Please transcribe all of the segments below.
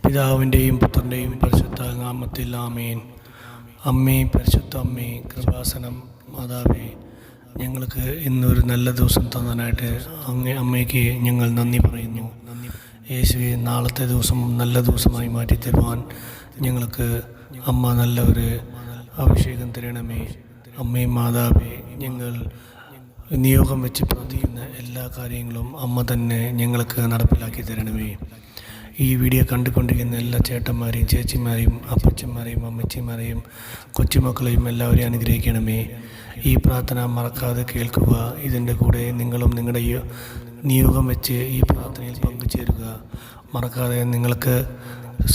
പിതാവിൻ്റെയും പുത്രൻ്റെയും പരിശുദ്ധ നാമത്തിൽ ആമേൻ. അമ്മേ, പരിശുദ്ധ അമ്മേ, കൃപാസനം മാതാവേ, ഞങ്ങൾക്ക് ഇന്നൊരു നല്ല ദിവസം തന്നതിനായിട്ട് അമ്മയ്ക്ക് ഞങ്ങൾ നന്ദി പറയുന്നു. യേശുവേ, നാളത്തെ ദിവസം നല്ല ദിവസമായി മാറ്റി തരുവാൻ ഞങ്ങൾക്ക് അമ്മ നല്ല ഒരു അഭിഷേകം തരണമേ. അമ്മേ മാതാവേ, ഞങ്ങൾ നിയോഗം വെച്ച് പ്രാർത്ഥിക്കുന്ന എല്ലാ കാര്യങ്ങളും അമ്മ തന്നെ ഞങ്ങൾക്ക് നടപ്പിലാക്കി തരണമേ. ഈ വീഡിയോ കണ്ടുകൊണ്ടിരിക്കുന്ന എല്ലാ ചേട്ടന്മാരെയും ചേച്ചിമാരെയും അപ്പച്ചന്മാരെയും അമ്മച്ചിമാരെയും കൊച്ചുമക്കളെയും എല്ലാവരെയും അനുഗ്രഹിക്കണമേ. ഈ പ്രാർത്ഥന മറക്കാതെ കേൾക്കുക. ഇതിൻ്റെ കൂടെ നിങ്ങളും നിങ്ങളുടെ നിയോഗം വെച്ച് ഈ പ്രാർത്ഥനയിൽ പങ്കുചേരുക. മറക്കാതെ നിങ്ങൾക്ക്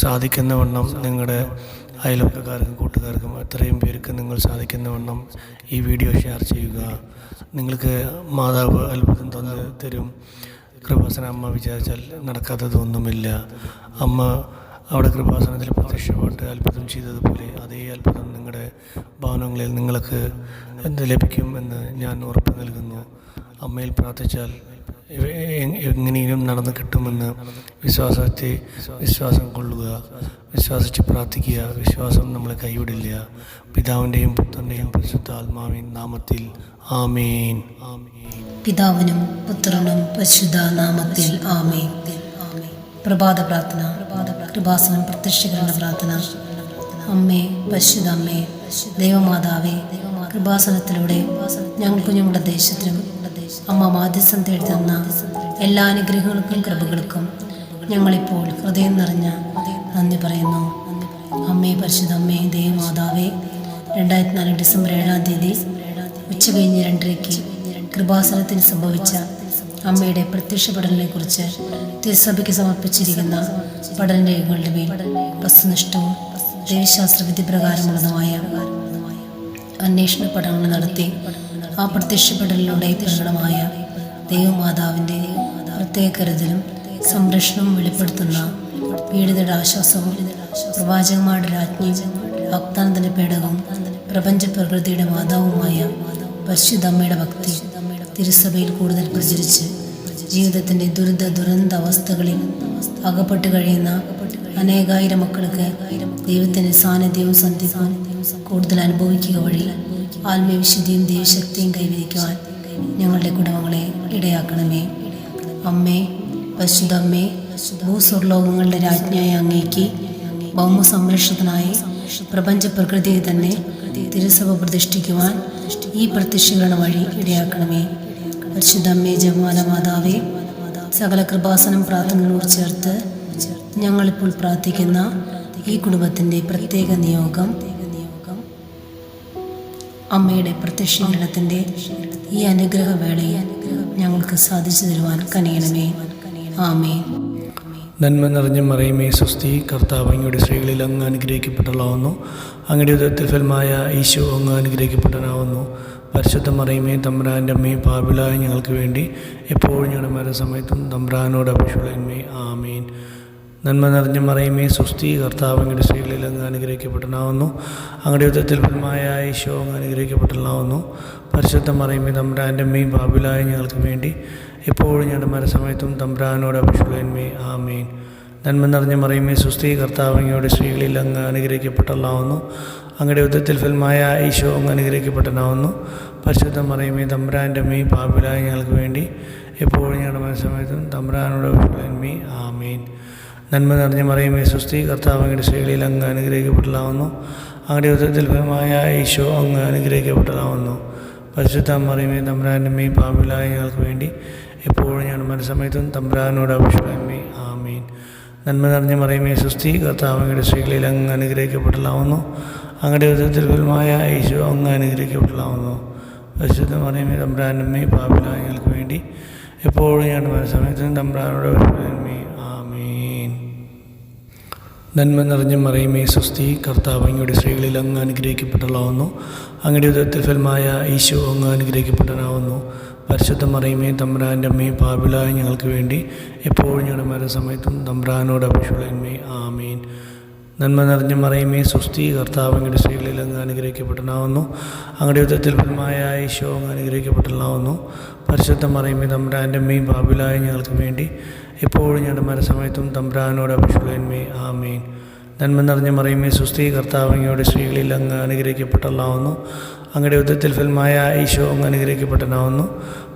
സാധിക്കുന്ന വണ്ണം നിങ്ങളുടെ അയൽവക്കക്കാർക്കും കൂട്ടുകാർക്കും എത്രയും പേർക്ക് നിങ്ങൾ സാധിക്കുന്ന വണ്ണം ഈ വീഡിയോ ഷെയർ ചെയ്യുക. നിങ്ങൾക്ക് മാതാവ് അത്ഭുതം തരും. കൃപാസന അമ്മ വിചാരിച്ചാൽ നടക്കാത്തതൊന്നുമില്ല. അമ്മ അവിടെ കൃപാസനത്തിൽ പ്രത്യക്ഷപ്പെട്ട് അത്ഭുതം ചെയ്തതുപോലെ അതേ അത്ഭുതം നിങ്ങളുടെ ഭവനങ്ങളിൽ നിങ്ങൾക്ക് ലഭിക്കും എന്ന് ഞാൻ ഉറപ്പ് നൽകുന്നു. അമ്മയിൽ പ്രാർത്ഥിച്ചാൽ എങ്ങനെയും നടന്നു കിട്ടുമെന്ന് വിശ്വാസം കൊള്ളുക. വിശ്വസിച്ച് പ്രാർത്ഥിക്കുക. വിശ്വാസം നമ്മളെ കൈവിടില്ല. പിതാവിൻ്റെയും പുത്രൻ്റെയും പരിശുദ്ധ ആത്മാവിൻ നാമത്തിൽ ആമേൻ. പിതാവിനും പുത്രനും പരിശുദ്ധ നാമത്തിൽ ആമേൻ. പ്രഭാത പ്രാർത്ഥന. കൃപാസനം പ്രത്യക്ഷീകരണ പ്രാർത്ഥന. അമ്മേ, പരിശുദ്ധ അമ്മേ, ദൈവമാതാവേ, കൃപാസനത്തിലൂടെ ഞങ്ങൾക്കും ഞങ്ങളുടെ ദേശത്തിനും അമ്മ മാധ്യസ്ഥം തേടുന്ന എല്ലാ അനുഗ്രഹങ്ങൾക്കും കൃപകൾക്കും ഞങ്ങളിപ്പോൾ ഹൃദയം നിറഞ്ഞ നന്ദി പറയുന്നു. അമ്മേ, പരിശുദ്ധ അമ്മേ, ദൈവമാതാവേ, 2004 ഡിസംബർ 7-ാം തീയതി ഉച്ചകഴിഞ്ഞ് 2:30 കൃപാസനത്തിൽ സംഭവിച്ച അമ്മയുടെ പ്രത്യക്ഷപ്പെടലിനെ കുറിച്ച് തിരുസഭയ്ക്ക് സമർപ്പിച്ചിരിക്കുന്ന പഠനരേഖകളുടെ മേൽ വസ്തുനിഷ്ഠവും ദൈവശാസ്ത്ര വിധി പ്രകാരമുള്ളതുമായ അന്വേഷണ പഠനങ്ങൾ നടത്തി ആ പ്രത്യക്ഷപ്പെടലിലൂടെ പ്രകടമായ ദൈവമാതാവിൻ്റെ പ്രത്യേക കരുതലും സംരക്ഷണവും വെളിപ്പെടുത്തുന്ന പീഡിതരുടെ ആശ്വാസവും പ്രവാചകന്മാരുടെ രാജ്ഞിയും വാഗ്ദാനത്തിൻ്റെ പേടകവും പ്രപഞ്ച പ്രകൃതിയുടെ മാതാവുമായ പരിശുദ്ധ അമ്മയുടെ ഭക്തി തിരുസഭയിൽ കൂടുതൽ പ്രചരിച്ച് ജീവിതത്തിൻ്റെ ദുരന്ത അവസ്ഥകളിൽ അകപ്പെട്ട് കഴിയുന്ന അനേകായിരം മക്കൾക്ക് ദൈവത്തിൻ്റെ സാന്നിധ്യവും സന്ധിപ്പും കൂടുതൽ അനുഭവിക്കുക വഴി ആത്മീയവിശുദ്ധിയും ദൈവശക്തിയും കൈവരിക്കുവാൻ ഞങ്ങളുടെ കുടുംബങ്ങളെ ഇടയാക്കണമേ. അമ്മേ, പരിശുദ്ധ അമ്മേ, ഭൂസ്വർലോകങ്ങളുടെ രാജ്ഞിയായ അങ്ങേക്ക് ഭൗമ സംരക്ഷണത്തിനായി പ്രപഞ്ച പ്രകൃതിയെ തന്നെ തിരുസഭ പ്രതിഷ്ഠിക്കുവാൻ ഈ പ്രത്യക്ഷീകരണ വഴി ഇടയാക്കണമേ. പരിശുദ്ധ അമ്മേ, ജപമാല മാതാവേ, സകല കൃപാസനം പ്രാർത്ഥനകളോട് ചേർത്ത് ഞങ്ങളിപ്പോൾ പ്രാർത്ഥിക്കുന്ന ഈ കുടുംബത്തിൻ്റെ പ്രത്യേക നിയോഗം അമ്മയുടെ പ്രത്യക്ഷീകരണത്തിൻ്റെ ഈ അനുഗ്രഹവേളയിൽ ഞങ്ങൾക്ക് സാധിച്ചു തരുവാൻ കനിയണമേ. ആമേൻ. നന്മ നിറഞ്ഞ മറിയമേ, സ്വസ്തി, കർത്താവ് അങ്ങയുടെ സ്ത്രീകളിൽ അങ്ങ് അനുഗ്രഹിക്കപ്പെട്ടവളാവുന്നു. അങ്ങയുടെ ഉദരത്തിൽ ഫലമായ ഈശോ അങ്ങ് അനുഗ്രഹിക്കപ്പെട്ടവനാവുന്നു. പരിശുദ്ധ മറിയമേ, തമ്പുരാൻ്റെ അമ്മേ, പാപികളായ ഞങ്ങൾക്ക് വേണ്ടി എപ്പോഴും ഞങ്ങളുടെ മരണസമയത്തും തമ്പുരാനോട് അപേക്ഷിക്കണമേ. ആമേൻ. നന്മ നിറഞ്ഞ മറിയമേ, സ്വസ്തി, കർത്താവ് അങ്ങയുടെ സ്ത്രീകളിൽ അങ്ങ് അനുഗ്രഹിക്കപ്പെട്ടവനാവുന്നു. അങ്ങയുടെ ഉദരത്തിൽ ഫലമായ ഈശോ അങ്ങ് അനുഗ്രഹിക്കപ്പെട്ടവനാവുന്നു. പരിശുദ്ധ മറിയമേ, തമ്പുരാൻ്റെ അമ്മേ, പാപികളായ ഞങ്ങൾക്ക് വേണ്ടി എപ്പോഴും ഞങ്ങളുടെ മരണസമയത്തും തമ്പുരാനോട് അപേക്ഷിക്കണമേ. ആമേൻ. നന്മ നിറഞ്ഞ മറിയമേ, സ്വസ്തി, കർത്താവ് അങ്ങയുടെ സ്ത്രീകളിൽ അങ്ങ് അനുഗ്രഹിക്കപ്പെട്ടവളാവുന്നു. അങ്ങയുടെ ഉദരത്തിൽ ഫലമായ ഈശോ അങ്ങ് അനുഗ്രഹിക്കപ്പെട്ടവനാവുന്നു. പരിശുദ്ധ മറിയമേ, തമ്പുരാൻ്റെ അമ്മേ, പാപികളായ ഞങ്ങൾക്ക് വേണ്ടി എപ്പോഴും ഞങ്ങളുടെ മരണസമയത്തും തമ്പുരാനോട് അപേക്ഷിക്കണമേ. ആമേൻ. നന്മ നിറഞ്ഞ മറിയമേ, സ്വസ്തി, കർത്താവ് അങ്ങയുടെ സ്ത്രീകളിൽ അങ്ങ് അനുഗ്രഹിക്കപ്പെട്ടവളാവുന്നു. അങ്ങയുടെ ഉദരത്തിൽ ഫലമായ ഈശോ അങ്ങ് അനുഗ്രഹിക്കപ്പെട്ടവളാവുന്നു. പരിശുദ്ധ മറിയമേ, തമ്പുരാൻ്റെ അമ്മേ, പാപികളായ ഞങ്ങൾക്ക് വേണ്ടി എപ്പോഴും ഞങ്ങളുടെ മരണസമയത്തും തമ്പുരാനോട് അപേക്ഷിക്കണമേ. ആമേൻ. നന്മ നിറഞ്ഞ മറിയമേ, സ്വസ്തി, കർത്താവ് അങ്ങയുടെ സ്ത്രീകളിൽ അങ്ങ് അനുഗ്രഹിക്കപ്പെട്ടവളാവുന്നു. അങ്ങയുടെ ഉദരത്തിൽ ഫലമായ ഈശോ അങ്ങ് അനുഗ്രഹിക്കപ്പെട്ടവളാവുന്നു. പരിശുദ്ധ മറിയമേ, തമ്പുരാൻ്റെ അമ്മേ, പാപികളായ ഞങ്ങൾക്ക് വേണ്ടി എപ്പോഴും ഞങ്ങളുടെ മരണസമയത്തും തമ്പുരാനോട് അപേക്ഷിക്കണമേ. ആമേൻ. നന്മ നിറഞ്ഞ മറിയമേ, സ്വസ്തി, കർത്താവ് അങ്ങയുടെ സ്ത്രീകളിൽ അങ്ങ് അനുഗ്രഹിക്കപ്പെട്ടവളാവുന്നു. അങ്ങയുടെ ഉദരത്തിൽ ഫലമായ ഈശോ അങ്ങ് അനുഗ്രഹിക്കപ്പെട്ടവനാവുന്നു. പരിശുദ്ധ മറിയമേ, തമ്പുരാൻ്റെ അമ്മേ, പാപികളായ ഞങ്ങൾക്ക് വേണ്ടി എപ്പോഴും ഞങ്ങളുടെ മരണസമയത്തും തമ്പുരാനോട് അപേക്ഷിക്കണമേ. ആമേൻ. നന്മ നിറഞ്ഞ മറിയമേ, സ്വസ്തി, കർത്താവ് അങ്ങയുടെ സ്ത്രീകളിൽ അങ്ങ് അനുഗ്രഹിക്കപ്പെട്ടവനാവുന്നു. അങ്ങയുടെ ഉദരത്തിൽ ഫലമായ ഈശോ അങ്ങ് അനുഗ്രഹിക്കപ്പെട്ടവനാവുന്നു. പരിശുദ്ധ മറിയമേ തമ്പുരാൻ്റെ അമ്മയും പാപികളായ ഞങ്ങൾക്ക് വേണ്ടി എപ്പോഴും ഞങ്ങളുടെ മരണസമയത്തും തമ്പുരാനോട് അപേക്ഷിക്കണമേ. ആമേൻ. നന്മ നിറഞ്ഞ മറിയമേ സ്വസ്തി, കർത്താവ് അങ്ങയുടെ സ്ത്രീകളിൽ അങ്ങ് അനുഗ്രഹിക്കപ്പെട്ടവളാവുന്നു. അങ്ങയുടെ ഉദരത്തിൽ ഫലമായ ഈശോ അങ്ങ് അനുഗ്രഹിക്കപ്പെട്ടവനാവുന്നു.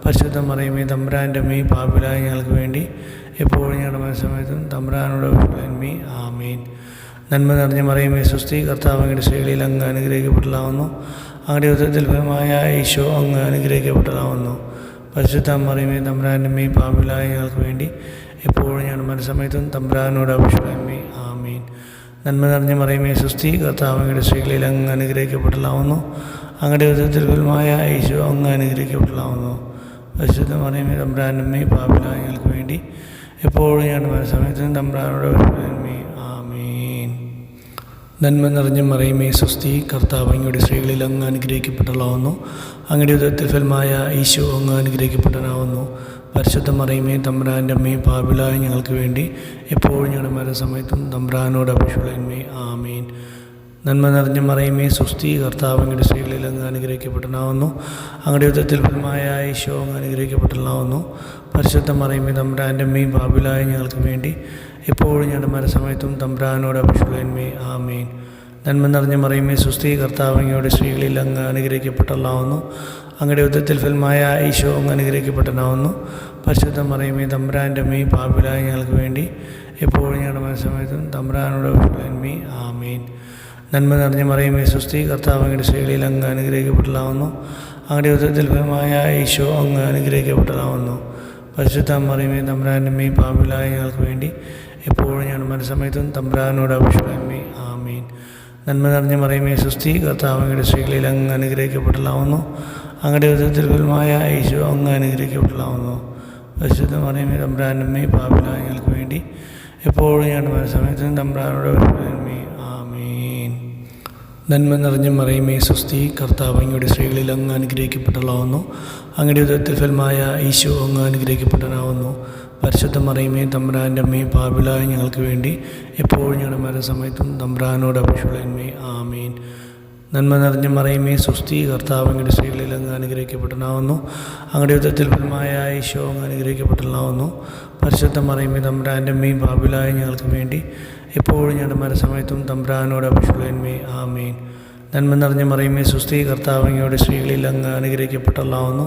പരിശുദ്ധ മറിയമേ തമ്പുരാൻ്റെ അമ്മയും പാപികളായ ഞങ്ങൾക്ക് വേണ്ടി എപ്പോഴും ഞങ്ങളുടെ മരണസമയത്തും തമ്പുരാനോട് അപേക്ഷിക്കണമേ. ആമേൻ. നന്മ നിറഞ്ഞ മറിയമേ സ്വസ്തി, കർത്താവ് അങ്ങയുടെ സ്ത്രീകളിൽ അങ്ങ് അനുഗ്രഹിക്കപ്പെട്ടവളാവുന്നു. അങ്ങയുടെ ഉദരത്തിൽ ഫലമായ ഈശോ അങ്ങ് അനുഗ്രഹിക്കപ്പെട്ടതാവുന്നു. പരിശുദ്ധ മറിയമേ തമ്പുരാൻ്റെ അമ്മയും പാപികളായ ഞങ്ങൾക്ക് വേണ്ടി എപ്പോഴും ഞങ്ങളുടെ മരണസമയത്തും തമ്പുരാനോട് അപേക്ഷിക്കണമേ. ആമേൻ. നന്മ നിറഞ്ഞ മറിയമേ സ്വസ്തി, കർത്താവ് അങ്ങയുടെ സ്ത്രീകളിൽ അങ്ങ് അനുഗ്രഹിക്കപ്പെട്ടതാവുന്നു. അങ്ങയുടെ ഉദരത്തിൽ ഫലമായ ഈശോ അങ്ങ് അനുഗ്രഹിക്കപ്പെട്ടതാവുന്നു. പരിശുദ്ധ മറിയമേ തമ്പുരാൻ്റെ അമ്മയും പാപികളായ ഞങ്ങൾക്ക് വേണ്ടി എപ്പോഴും ഞങ്ങളുടെ മരണസമയത്തും തമ്പുരാനോട് അപേക്ഷിക്കണമേ. ആമേൻ. നന്മ നിറഞ്ഞ മറിയമേ സ്വസ്തി, കർത്താവ് അങ്ങയുടെ സ്ത്രീകളിൽ അങ്ങ് അനുഗ്രഹിക്കപ്പെട്ടവളാവുന്നു. അങ്ങയുടെ ഉദരത്തിൽ ഫലമായ ഈശോ അങ്ങ് അനുഗ്രഹിക്കപ്പെട്ടവനാവുന്നു. പരിശുദ്ധ മറിയമേ തമ്പുരാൻ്റെ അമ്മയും പാപികളായ ഞങ്ങൾക്ക് വേണ്ടി എപ്പോഴും ഞങ്ങളുടെ മരണസമയത്തും തമ്പുരാനോട് അപേക്ഷിക്കണമേ. ആമേൻ. നന്മ നിറഞ്ഞ മറിയമേ സ്വസ്തി, കർത്താവ് അങ്ങയുടെ സ്ത്രീകളിൽ അങ്ങ് അനുഗ്രഹിക്കപ്പെട്ടവനാവുന്നു. അങ്ങയുടെ ഉദരത്തിൽ ഫലമായ ഈശോ അങ്ങ് അനുഗ്രഹിക്കപ്പെട്ടവനാവുന്നു. പരിശുദ്ധ മറിയമേ തമ്പുരാൻ്റെ അമ്മയും പാപികളായ ഞങ്ങൾക്ക് വേണ്ടി എപ്പോഴും ഞങ്ങളുടെ മരണസമയത്തും തമ്പുരാനോട് അപേക്ഷിക്കണമേ. ആമേൻ. നന്മ നിറഞ്ഞ മറിയമേ സ്വസ്തി, കർത്താവ് അങ്ങയുടെ സ്ത്രീകളിൽ അങ്ങ് അനുഗ്രഹിക്കപ്പെട്ടവളാവുന്നു. അങ്ങയുടെ ഉദരത്തിൽ ഫലമായ ഈശോ അങ്ങ് അനുഗ്രഹിക്കപ്പെട്ടവനാവുന്നു. പരിശുദ്ധ മറിയമേ തമ്പുരാൻ്റെ അമ്മയും പാപികളായ ഞങ്ങൾക്ക് വേണ്ടി എപ്പോഴും ഞങ്ങളുടെ മരണസമയത്തും തമ്പുരാനോട് അപേക്ഷിക്കണമേ. ആമേൻ. നന്മ നിറഞ്ഞ മറിയമേ സ്വസ്തി, കർത്താവ് അങ്ങയുടെ സ്ത്രീകളിൽ അങ്ങ് അനുഗ്രഹിക്കപ്പെട്ടവളാവുന്നു. അങ്ങയുടെ ഉദരത്തിൽ ഫലമായ ഈശോ അങ്ങ് അനുഗ്രഹിക്കപ്പെട്ടവനാവുന്നു. പരിശുദ്ധ മറിയമേ തമ്പുരാൻ്റെ അമ്മയും പാപികളായ ഞങ്ങൾക്ക് വേണ്ടി എപ്പോഴും ഞങ്ങളുടെ മരണസമയത്തും തമ്പുരാനോട് അപേക്ഷിക്കണമേ. ആമേൻ. നന്മ നിറഞ്ഞ മറിയമേ സ്വസ്തി, കർത്താവ് അങ്ങയുടെ സ്ത്രീകളിൽ അങ്ങ് അനുഗ്രഹിക്കപ്പെട്ടവളാവുന്നു. അങ്ങയുടെ ഉദരത്തിൽ ഫലമായ ഈശോ അങ്ങ് അനുഗ്രഹിക്കപ്പെട്ടവളാവുന്നു. പരിശുദ്ധ മറിയമേ തമ്പുരാൻ്റെ അമ്മയും പാപികളായ ഞങ്ങൾക്ക് വേണ്ടി എപ്പോഴും ഞങ്ങളുടെ മരണസമയത്തും തമ്പുരാനോട് അപേക്ഷിക്കണമേ. ആമേൻ. നന്മ നിറഞ്ഞ മറിയമേ സ്വസ്തി, കർത്താവ് അങ്ങയുടെ സ്ത്രീകളിൽ അങ്ങ് അനുഗ്രഹിക്കപ്പെട്ടവളാവുന്നു. അങ്ങയുടെ ഉദരത്തിൽ ഫലമായ ഈശോ അങ്ങ് അനുഗ്രഹിക്കപ്പെട്ടവനാവുന്നു. പരിശുദ്ധ മറിയമേ തമ്പുരാൻ്റെ അമ്മയും പാപികളായ ഞങ്ങൾക്ക് വേണ്ടി എപ്പോഴും ഞങ്ങളുടെ മരണസമയത്തും തമ്പുരാനോട് അപേക്ഷിക്കണമേ. ആമേൻ. നന്മ നിറഞ്ഞ മറിയമേ സ്വസ്തി, കർത്താവ് അങ്ങയുടെ സ്ത്രീകളിൽ അങ്ങ് അനുഗ്രഹിക്കപ്പെട്ടവനാവുന്നു. അങ്ങയുടെ ഉദരത്തിൽ ഫലമായ ഈശോ അങ്ങ് അനുഗ്രഹിക്കപ്പെട്ടവനാവുന്നു. പരിശുദ്ധ മറിയമേ തമ്പുരാൻ്റെ അമ്മയും പാപികളായ ഞങ്ങൾക്ക് വേണ്ടി എപ്പോഴും ഞങ്ങളുടെ മരണസമയത്തും തമ്പുരാനോട് അപേക്ഷിക്കണമേ. ആമേൻ. നന്മ നിറഞ്ഞ മറിയമേ സ്വസ്തി, കർത്താവ് അങ്ങയുടെ സ്ത്രീകളിൽ അങ്ങ് അനുഗ്രഹിക്കപ്പെട്ടവളാവുന്നു.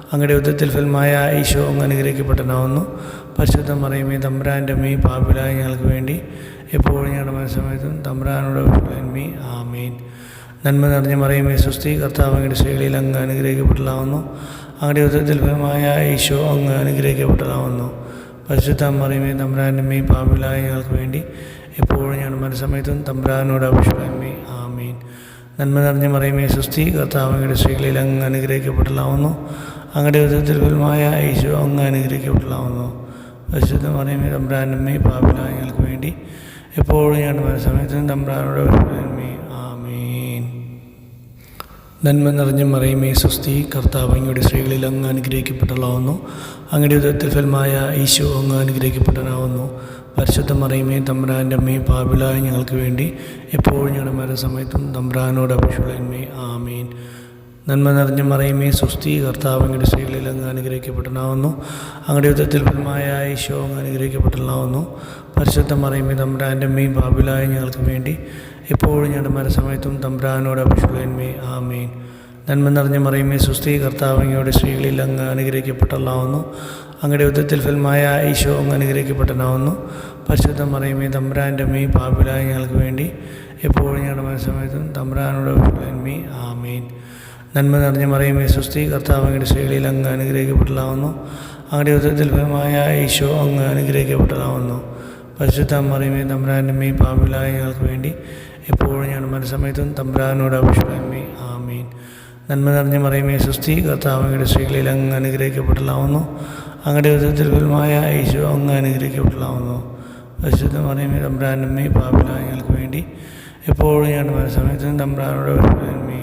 അങ്ങയുടെ ഉദരത്തിൽ ഫലമായ ഈശോ അങ്ങ് അനുഗ്രഹിക്കപ്പെട്ടവനാവുന്നു. പരിശുദ്ധ മറിയമേ തമ്പുരാൻ്റെ അമ്മയും പാപികളായ ഞങ്ങൾക്ക് വേണ്ടി എപ്പോഴും ഞങ്ങളുടെ മരണസമയത്തും തമ്പുരാനോട് അപേക്ഷിക്കണമേ. ആമേൻ. നന്മ നിറഞ്ഞ മറിയമേ സ്വസ്തി, കർത്താവ് അങ്ങയുടെ സ്ത്രീകളിൽ അങ്ങ് അനുഗ്രഹിക്കപ്പെട്ടവളാവുന്നു. അങ്ങയുടെ ഉദരത്തിൽ ഫലമായ ഈശോ അങ്ങ് അനുഗ്രഹിക്കപ്പെട്ടവനാവുന്നു. പരിശുദ്ധ മറിയമേ തമ്പുരാൻ്റെ അമ്മയും പാപികളായ ഞങ്ങൾക്ക് വേണ്ടി എപ്പോഴും ഞങ്ങളുടെ മരണസമയത്തും തമ്പുരാനോട് അപേക്ഷിക്കണമേ. ആമേൻ. നന്മ നിറഞ്ഞ മറിയമേ സ്വസ്തി, കർത്താവ് അങ്ങയുടെ സ്ത്രീകളിൽ അങ്ങ് അനുഗ്രഹിക്കപ്പെട്ടവളാവുന്നു. അങ്ങയുടെ ഉദരത്തിൽ ഫലമായ ഈശോ അങ്ങ് അനുഗ്രഹിക്കപ്പെട്ടവളാവുന്നു. പരിശുദ്ധ മറിയമേ തമ്പുരാൻ്റെ അമ്മയും പാപികളായ ഞങ്ങൾക്ക് വേണ്ടി എപ്പോഴും ഞങ്ങളുടെ മരണസമയത്തും തമ്പുരാനോട് അപേക്ഷിക്കണമേ. ആമേൻ. നന്മ നിറഞ്ഞ മറിയമേ സ്വസ്തി, കർത്താവ് അങ്ങയുടെ സ്ത്രീകളിൽ അങ്ങ് അനുഗ്രഹിക്കപ്പെട്ടവളാവുന്നു. അങ്ങയുടെ ഉദരത്തിൽ ഫലമായ ഈശോ അങ്ങ് അനുഗ്രഹിക്കപ്പെട്ടവനാവുന്നു. പരിശുദ്ധ മറിയമേ തമ്പുരാൻ്റെ അമ്മയും പാപികളായ ഞങ്ങൾക്ക് വേണ്ടി എപ്പോഴും ഞങ്ങളുടെ മരണസമയത്തും തമ്പുരാനോട് അപേക്ഷിക്കണമേ. ആമേൻ. നന്മ നിറഞ്ഞ മറിയമേ സ്വസ്തി, കർത്താവ് അങ്ങയുടെ സ്ത്രീകളിൽ അങ്ങ് അനുഗ്രഹിക്കപ്പെട്ടവനാവുന്നു. അങ്ങയുടെ ഉദരത്തിൽ ഫലമായ ഈശോ അങ്ങ് അനുഗ്രഹിക്കപ്പെട്ടവനാവുന്നു. പരിശുദ്ധ മറിയമേ തമ്പുരാൻ്റെ അമ്മയും പാപികളായ ഞങ്ങൾക്ക് വേണ്ടി എപ്പോഴും ഞങ്ങളുടെ മരണസമയത്തും തമ്പുരാനോട് അപേക്ഷിക്കണമേ. ആമേൻ. നന്മ നിറഞ്ഞ മറിയമേ സ്വസ്തി, കർത്താവ് അങ്ങയുടെ സ്ത്രീകളിൽ അങ്ങ് അനുഗ്രഹിക്കപ്പെട്ടവളാവുന്നു. അങ്ങയുടെ ഉദരത്തിൽ ഫലമായ ഈശോ അങ്ങ് അനുഗ്രഹിക്കപ്പെട്ടവനാവുന്നു. പരിശുദ്ധ മറിയമേ തമ്പുരാൻ്റെ അമ്മയും പാപികളായ ഞങ്ങൾക്ക് വേണ്ടി എപ്പോഴും ഞങ്ങളുടെ മരണസമയത്തും തമ്പുരാനോട് അപേക്ഷിക്കണമേ. ആമേൻ. നന്മ നിറഞ്ഞ മറിയമേ സ്വസ്തി, കർത്താവ് അങ്ങയുടെ സ്ത്രീകളിൽ അങ്ങ് അനുഗ്രഹിക്കപ്പെട്ടവളാവുന്നു. അങ്ങയുടെ ഉദരത്തിൽ ഫലമായ ഈശോ അങ്ങ് അനുഗ്രഹിക്കപ്പെട്ടവനാവുന്നു. പരിശുദ്ധ മറിയമേ തമ്പുരാൻ്റെ അമ്മയും പാപികളായ ഞങ്ങൾക്ക് വേണ്ടി എപ്പോഴും ഞങ്ങളുടെ മരണസമയത്തും തമ്പുരാനോട് അപേക്ഷിക്കണമേ. ആമേൻ. നന്മ നിറഞ്ഞ മറിയമേ സ്വസ്തി, കർത്താവ് അങ്ങയുടെ സ്ത്രീകളിൽ അങ്ങ് അനുഗ്രഹിക്കപ്പെട്ടവളാവുന്നു. അങ്ങയുടെ ഉദരത്തിൽ ഫലമായ ഈശോ അങ്ങ് അനുഗ്രഹിക്കപ്പെട്ടവളാവുന്നു. പരിശുദ്ധ മറിയമേ തമ്പുരാൻ്റെ അമ്മയും പാപികളായ ഞങ്ങൾക്ക് വേണ്ടി എപ്പോഴും ഞങ്ങളുടെ മരണസമയത്തും തമ്പുരാനോട് അപേക്ഷിക്കണമേ.